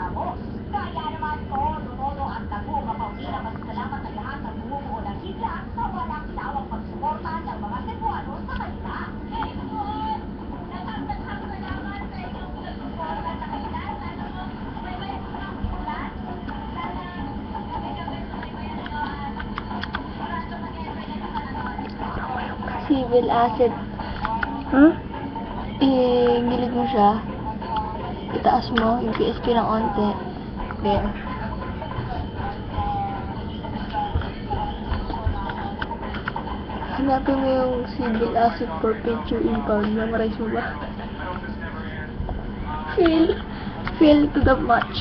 Ramos. Kaya naman todo at tago mapauwi na masalamat ang lahat ng bumubuo ng sigla sa walang sawang pagsuporta ng mga Cebuano sa kanila. Salamat sa inyong pagsuporta sa kanila. May ulan. Civil asset. Gilid mo siya. Itaas mo. Yung PSP ng onte. There. Hanapin mo yung civil asset for picture impound. Memorize mo ba? Feel to the match.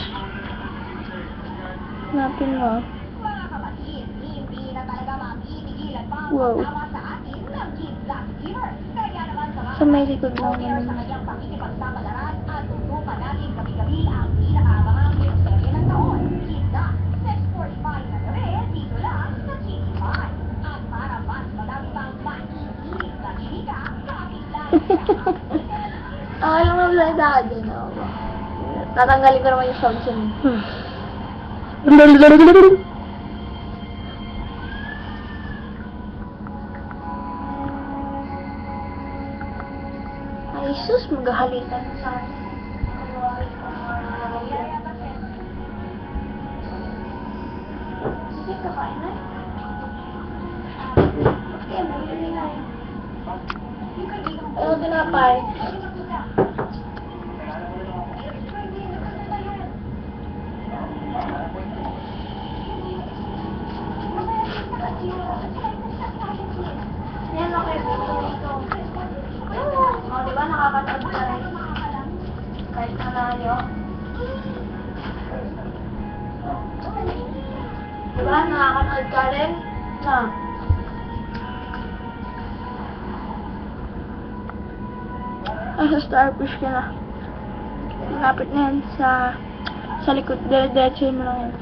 Hanapin mo. Mga kapatid, hindi na talaga mapipigilan pa ang Wow. pagtama sa atin ng Kid Black Fever. Kaya naman sa mga Sa may likod lang volunteer naman. sa kanyang pakikipagsapalaran at tutukan natin gabi-gabi ang pinakaabangang serye ng taon. Kid Black, 6:45 na gabi, dito lang sa Chiki Five. At para mas madami pang maiinig na chika, kapit lang sa Alam mo ba sa akin? Tatanggalin ko naman yung sounds yun. Ay, sus, maghahalitan sa akin. Sige, kakain na. Okay, bumili na eh. Ano tinapay? Yan, okay. O, diba nakakataod ka rin? Kahit malayo. Diba nakakataod ka rin? Na. Sa starfish ka na. Malapit na yan sa likod. Dire-diretso mo lang yan.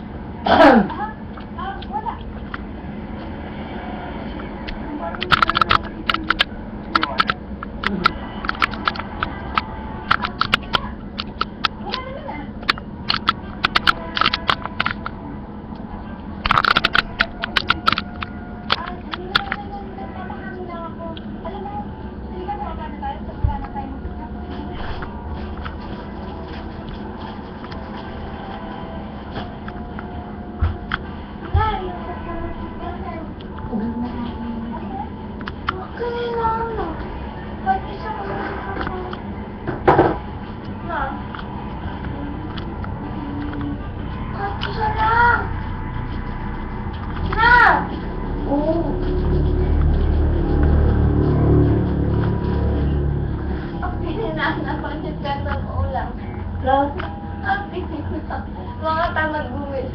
Mga tamad bumil.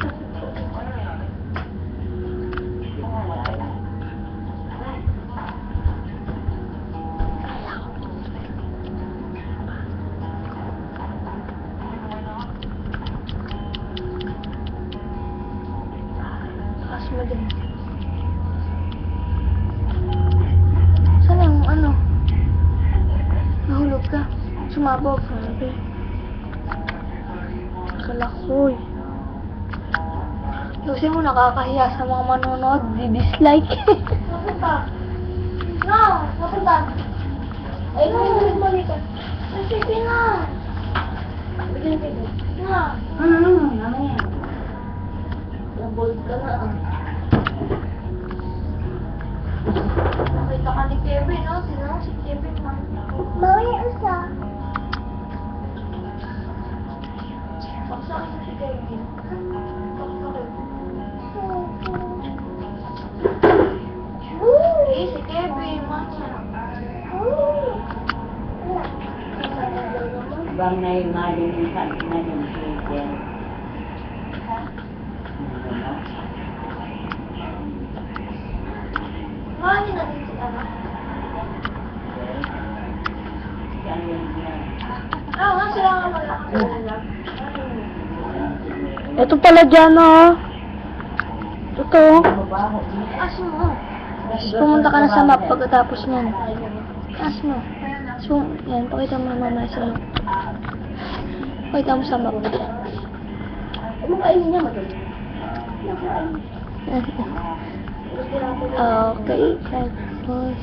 Takas mo din. Saan ang ano? Nahulog ka. Sumabog. Okay. Kalakoy. Kasi mo nakakahiya sa mga manonood, di-dislike. Napunta. No, napunta. Ay, balik ka. Sige na. Bigyan ka din. Na. Mamaya. Nabold ka na. Nakita ka ni Kevin, no? Sino si Kevin, man? Mamaya usa. Baksakin mo si Kevin. Baksakin. Si Kevin, man. Bang na yung malilipat na yung chicken. Mami na din si Ama. Yan yung Nga sila nga malaki. Ito pala dyan, oh. Ito. mabaho. Aso mo. Pumunta ka na sa map pagkatapos niyan. Aso mo. So, yan. Pakita mo naman na sa map. Pakita mo sa map. Anong kainin niya, madali? Nakain. Okay, tapos